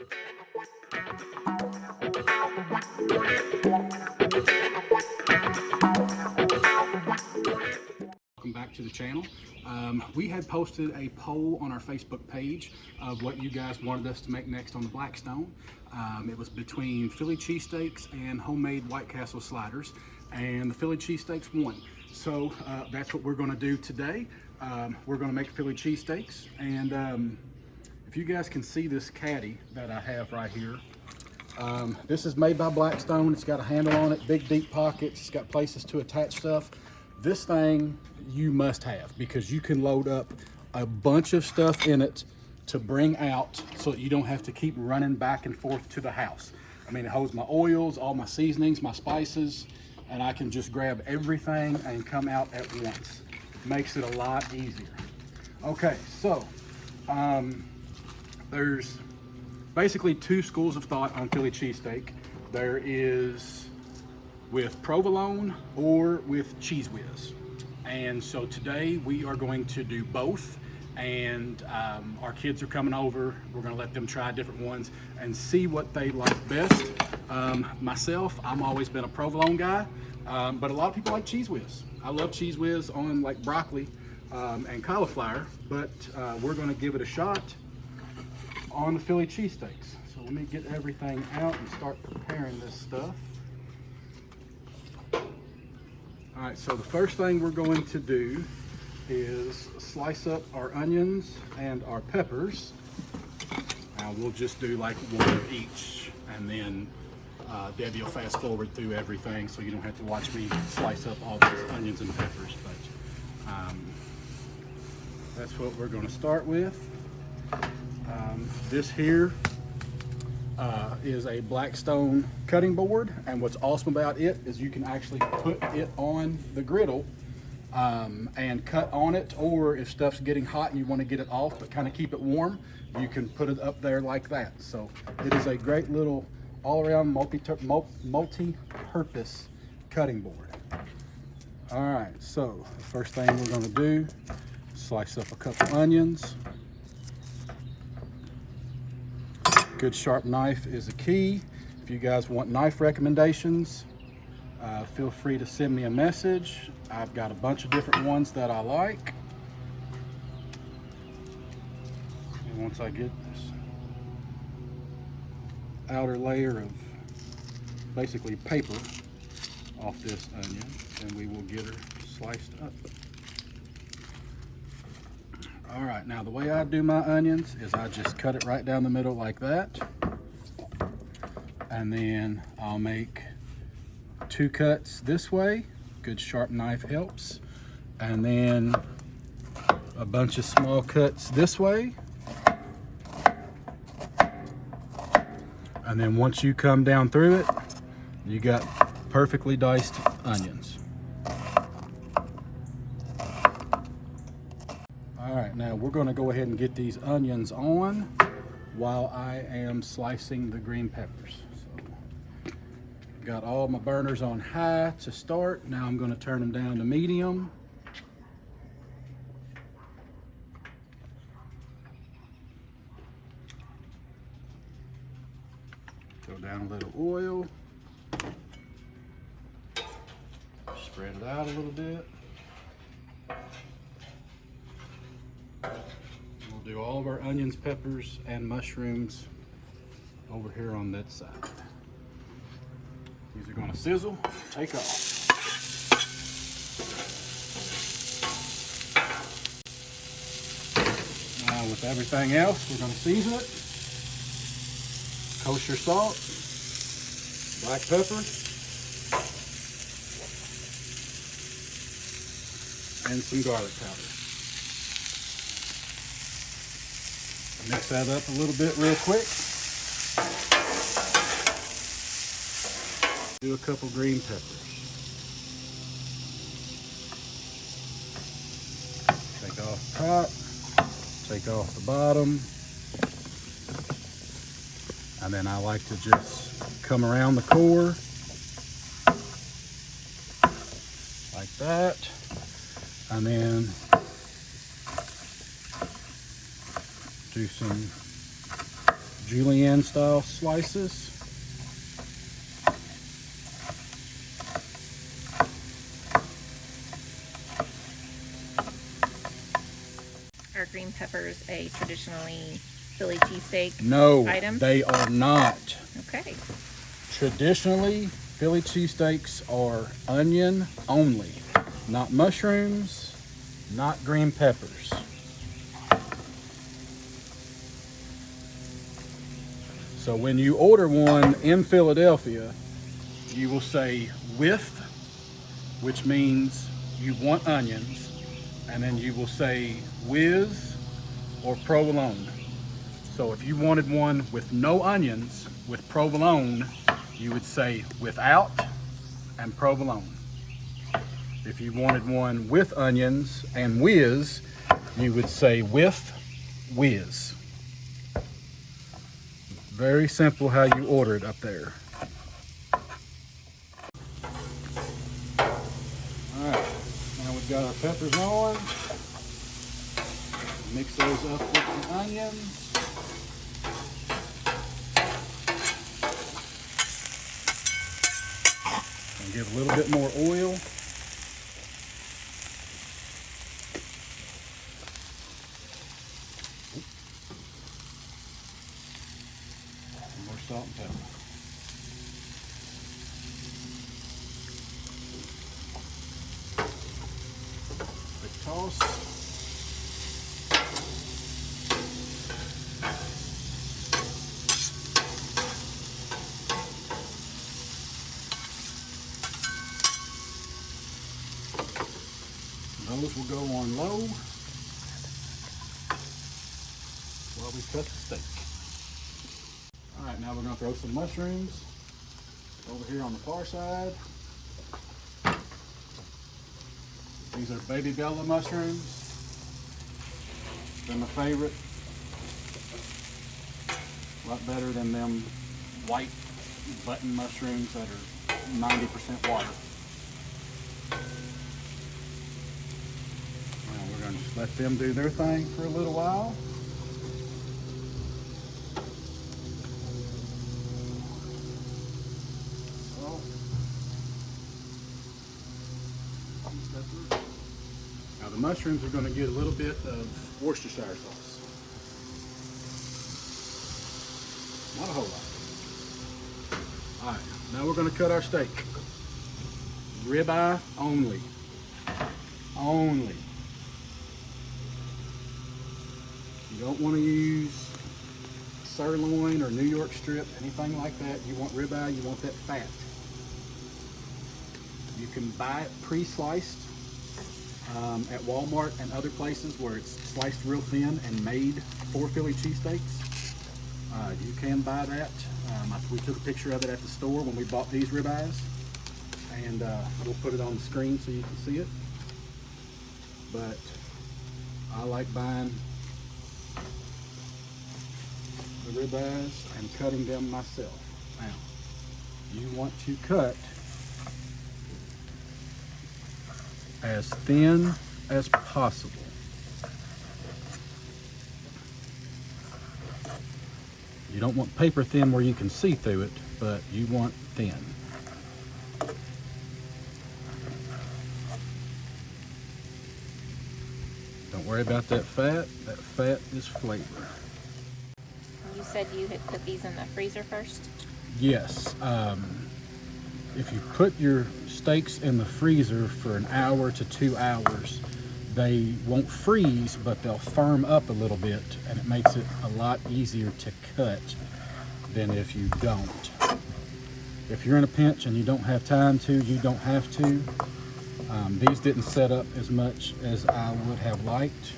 Welcome back to the channel. We had posted a poll on our Facebook page of what you guys wanted us to make next on the Blackstone. It was between Philly cheesesteaks and homemade White Castle sliders, and the Philly cheesesteaks won. So that's what we're going to do today. We're going to make Philly cheesesteaks, and if you guys can see this caddy that I have right here, this is made by Blackstone. It's got a handle on it, big deep pockets, it's got places to attach stuff. This thing you must have because you can load up a bunch of stuff in it to bring out so that you don't have to keep running back and forth to the house. I mean, it holds my oils, all my seasonings, my spices, and I can just grab everything and come out at once. Makes it a lot easier. Okay, so there's basically two schools of thought on Philly cheesesteak. There is with provolone or with cheese whiz. And so today we are going to do both, and our kids are coming over. We're gonna let them try different ones and see what they like best. Myself, I'm always been a provolone guy, but a lot of people like cheese whiz. I love cheese whiz on like broccoli and cauliflower, but we're gonna give it a shot on the Philly cheesesteaks. So let me get everything out and start preparing this stuff. All right, so the first thing we're going to do is slice up our onions and our peppers. Now we'll just do like one of each, and then Debbie will fast forward through everything so you don't have to watch me slice up all these onions and peppers. But that's what we're going to start with. This here is a Blackstone cutting board, and what's awesome about it is you can actually put it on the griddle and cut on it, or if stuff's getting hot and you want to get it off but kind of keep it warm, you can put it up there like that. So it is a great little all-around multi-purpose cutting board. All right, so the first thing we're going to do, slice up a couple onions. Good sharp knife is a key. If you guys want knife recommendations, feel free to send me a message. I've got a bunch of different ones that I like. And once I get this outer layer of basically paper off this onion, then we will get her sliced up. All right, now the way I do my onions is I just cut it right down the middle like that. And then I'll make two cuts this way. Good sharp knife helps. And then a bunch of small cuts this way. And then once you come down through it, you got perfectly diced onions. All right, now we're going to go ahead and get these onions on while I am slicing the green peppers. So, got all my burners on high to start. Now I'm going to turn them down to medium. Throw down a little oil. Spread it out a little bit. We'll do all of our onions, peppers, and mushrooms over here on that side. These are going to sizzle, take off. Now with everything else, we're going to season it. Kosher salt, black pepper, and some garlic powder. Mix that up a little bit real quick. Do a couple green peppers. Take off the top, take off the bottom. And then I like to just come around the core like that. And then do some julienne style slices. Are green peppers a traditionally Philly cheesesteak No, item? they are not. Okay. Traditionally, Philly cheesesteaks are onion only, not mushrooms, not green peppers. So when you order one in Philadelphia, you will say with, which means you want onions, and then you will say whiz or provolone. So if you wanted one with no onions, with provolone, you would say without and provolone. If you wanted one with onions and whiz, you would say with whiz. Very simple how you order it up there. Alright, now we've got our peppers on. Mix those up with the onions. And give a little bit more oil. And more salt and pepper. Quick toss. Those will go on low while we cut the steak. All right, now we're going to throw some mushrooms over here on the far side. These are baby bella mushrooms. They're my favorite. A lot better than them white button mushrooms that are 90% water. We're going to just let them do their thing for a little while. Now the mushrooms are going to get a little bit of Worcestershire sauce. Not a whole lot. All right, now we're going to cut our steak. Ribeye only. Only. You don't want to use sirloin or New York strip, anything like that. You want ribeye, you want that fat. You can buy it pre-sliced at Walmart and other places where it's sliced real thin and made for Philly cheesesteaks. You can buy that. We took a picture of it at the store when we bought these ribeyes, and we'll put it on the screen so you can see it. But I like buying the ribeyes and cutting them myself. Now, you want to cut as thin as possible. You don't want paper thin where you can see through it, but you want thin. Don't worry about that fat. That fat is flavor. You said you had put these in the freezer first? Yes. If you put your steaks in the freezer for an hour to 2 hours, they won't freeze, but they'll firm up a little bit, and it makes it a lot easier to cut than if you don't. If you're in a pinch and you don't have time to, you don't have to. These didn't set up as much as I would have liked,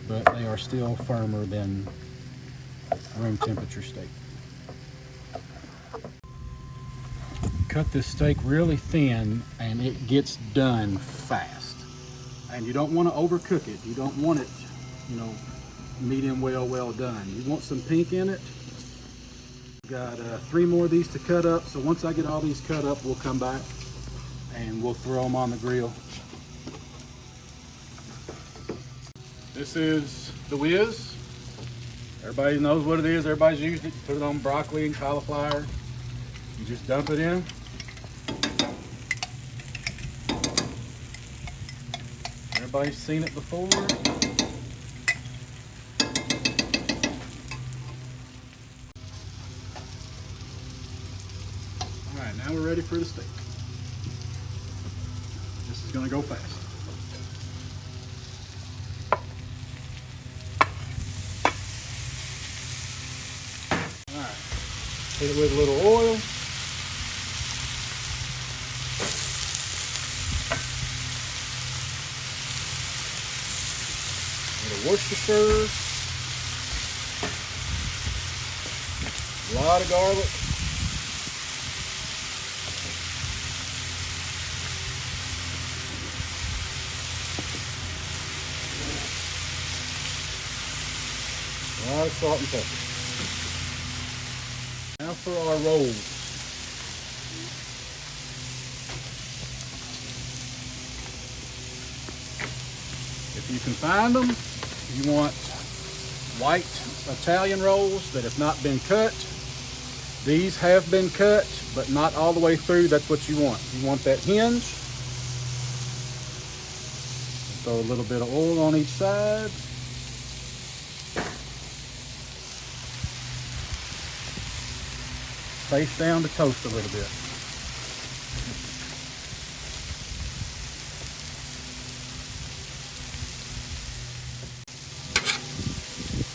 but they are still firmer than room temperature steak. Cut this steak really thin and it gets done fast. And you don't want to overcook it. You don't want it, medium well done. You want some pink in it. Got 3 more of these to cut up. So once I get all these cut up, we'll come back and we'll throw them on the grill. This is the whiz. Everybody knows what it is. Everybody's used it. You put it on broccoli and cauliflower. You just dump it in. Everybody's seen it before. All right, now we're ready for the steak. This is gonna go fast. All right, hit it with a little oil. Worcestershire, a lot of garlic, a lot of salt and pepper. Now for our rolls. If you can find them, you want white Italian rolls that have not been cut. These have been cut, but not all the way through. That's what you want. You want that hinge. Throw a little bit of oil on each side. Face down to toast a little bit.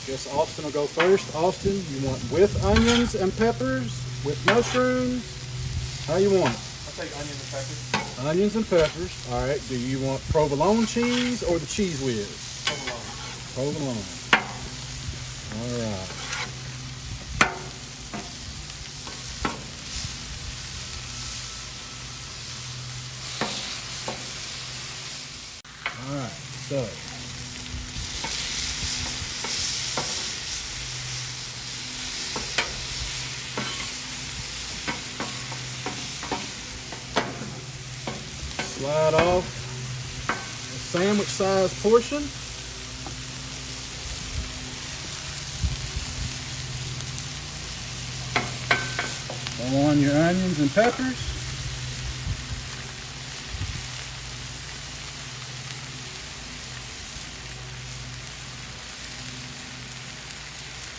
Guess Austin will go first. Austin, you want with onions and peppers, with mushrooms? How you want it? I'll take onions and peppers. Onions and peppers. All right. Do you want provolone cheese or the cheese whiz? Provolone. Provolone. All right. All right. So. Slide off a sandwich size portion. Throw on your onions and peppers.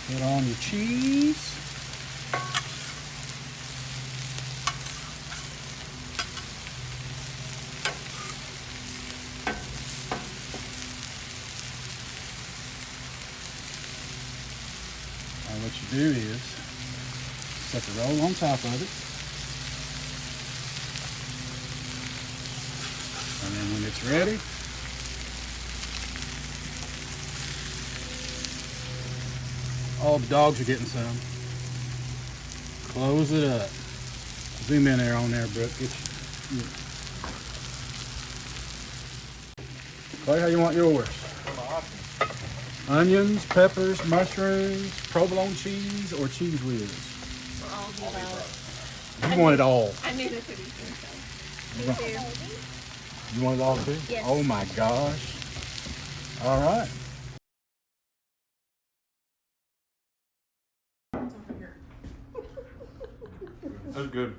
Put on your cheese. What you do is set the roll on top of it, and then when it's ready, all the dogs are getting some. Close it up. Zoom in there on there, Brooke. Clay, how you want yours? Onions, peppers, mushrooms, provolone cheese, or cheese whiz? All the above. You want it all. I knew this would be good. Me too. You want it all too? Yes. Oh my gosh. All right. That's good.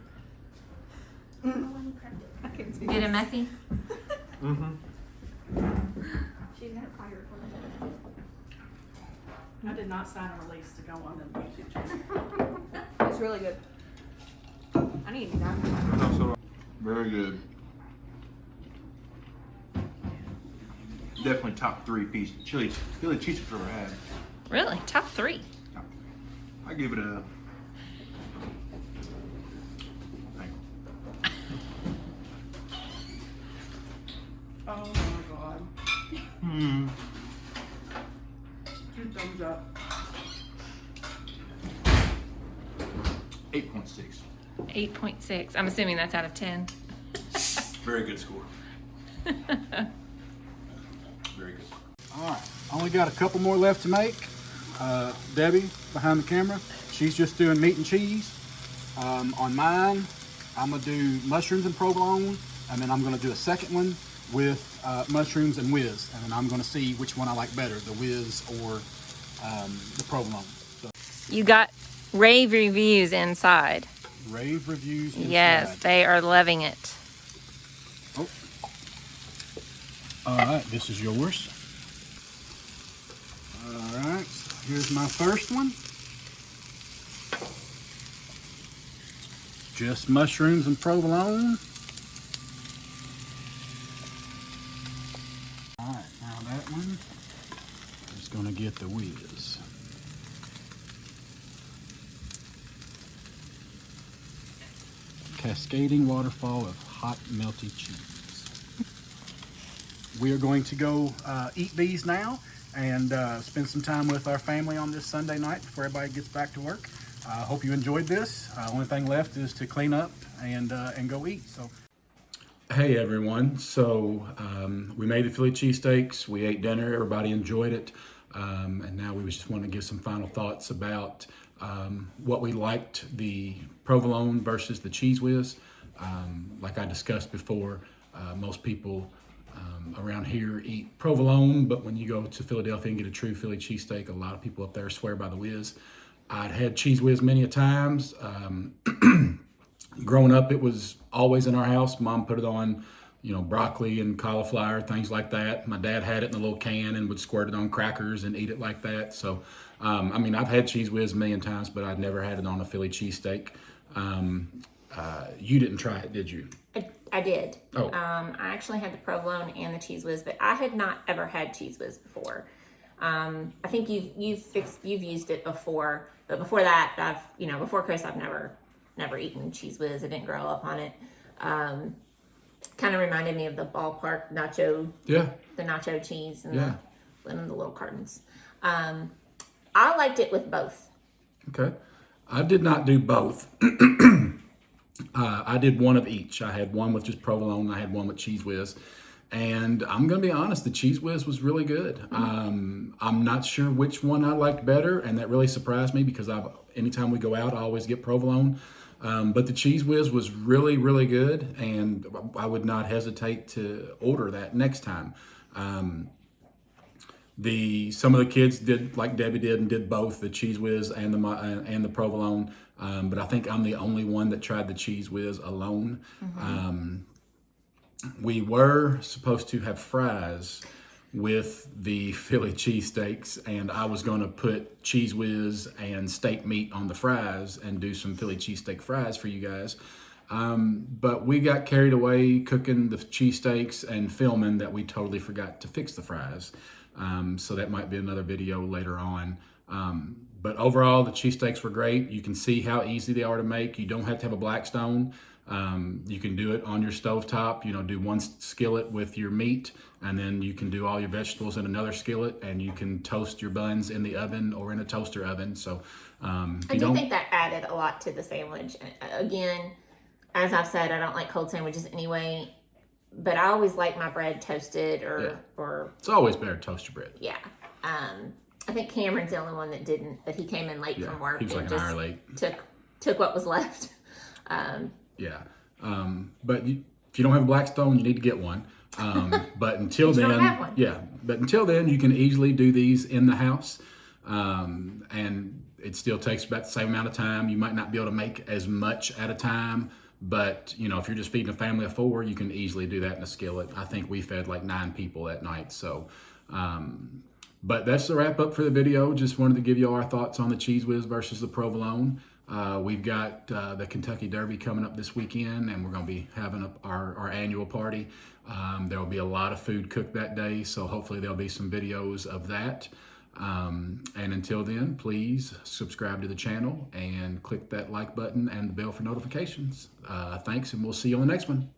Get it messy? Mm-hmm. She's gonna fire for it. I did not sign a release to go on the YouTube channel. It's really good. I need to do that. Very good. Definitely top 3 piece Philly cheesesteaks I've ever had. Really? Top 3? I give it a. Oh my god. Hmm. 2 thumbs up. 8.6. 8.6. I'm assuming that's out of 10. Very good score. Very good. All right, only got a couple more left to make. Debbie behind the camera, she's just doing meat and cheese. On mine, I'm gonna do mushrooms and provolone, and then I'm gonna do a second one with mushrooms and whiz, and then I'm gonna see which one I like better, the whiz or the provolone. So, You got rave reviews inside. rave reviews inside. Yes, they are loving it. Oh. All right, this is yours. All right, so here's my first one. Just mushrooms and provolone. All right, now that one is gonna get the whiz. Cascading waterfall of hot melty cheese. We are going to go eat these now and spend some time with our family on this Sunday night before everybody gets back to work. I hope you enjoyed this. Only thing left is to clean up and go eat. So, hey everyone. So we made the Philly cheesesteaks. We ate dinner. Everybody enjoyed it. And now we just want to give some final thoughts about what we liked, the provolone versus the cheese whiz. Like I discussed before, most people around here eat provolone, but when you go to Philadelphia and get a true Philly cheesesteak, a lot of people up there swear by the whiz. I'd had cheese whiz many a times. Growing up, it was always in our house. Mom put it on, you know, broccoli and cauliflower, things like that. My dad had it in a little can and would squirt it on crackers and eat it like that. So, I mean, I've had cheese whiz a million times, but I'd never had it on a Philly cheesesteak. You didn't try it, did you? I did. Oh. I actually had the provolone and the cheese whiz, but I had not ever had cheese whiz before. I think you've used it before, but before that, before Chris, I've never eaten cheese whiz. I didn't grow up on it. Kind of reminded me of the ballpark nacho. Yeah. The nacho cheese and Yeah. the little cartons. I liked it with both. Okay. I did not do both. I did one of each. I had one with just provolone, and I had one with cheese whiz. And I'm going to be honest, the cheese whiz was really good. I'm not sure which one I liked better, and that really surprised me because anytime we go out, I always get provolone. But the cheese whiz was really, really good, and I would not hesitate to order that next time. Some of the kids did like Debbie did and did both the cheese whiz and the provolone, but I think I'm the only one that tried the cheese whiz alone. We were supposed to have fries with the Philly cheesesteaks, and I was going to put cheese whiz and steak meat on the fries and do some Philly cheesesteak fries for you guys. But we got carried away cooking the cheesesteaks and filming that we totally forgot to fix the fries. So that might be another video later on. But overall, the cheesesteaks were great. You can see how easy they are to make. You don't have to have a Blackstone. You can do it on your stovetop, do one skillet with your meat, and then you can do all your vegetables in another skillet, and you can toast your buns in the oven or in a toaster oven. So I do think that added a lot to the sandwich. Again, as I've said, I don't like cold sandwiches anyway, but I always like my bread toasted or it's always better to toast your bread. Yeah. I think Cameron's the only one that didn't, but he came in late from work. He was like an hour late. Took what was left. Yeah. But if you don't have a Blackstone, you need to get one. But until then, don't have one. Yeah. But until then, you can easily do these in the house. And it still takes about the same amount of time. You might not be able to make as much at a time, but if you're just feeding a family of 4, you can easily do that in a skillet. I think we fed like 9 people that night. So, but that's the wrap up for the video. Just wanted to give you all our thoughts on the cheese whiz versus the provolone. We've got the Kentucky Derby coming up this weekend, and we're going to be having our annual party. There will be a lot of food cooked that day, so hopefully there'll be some videos of that. And until then, please subscribe to the channel and click that like button and the bell for notifications. Thanks, and we'll see you on the next one.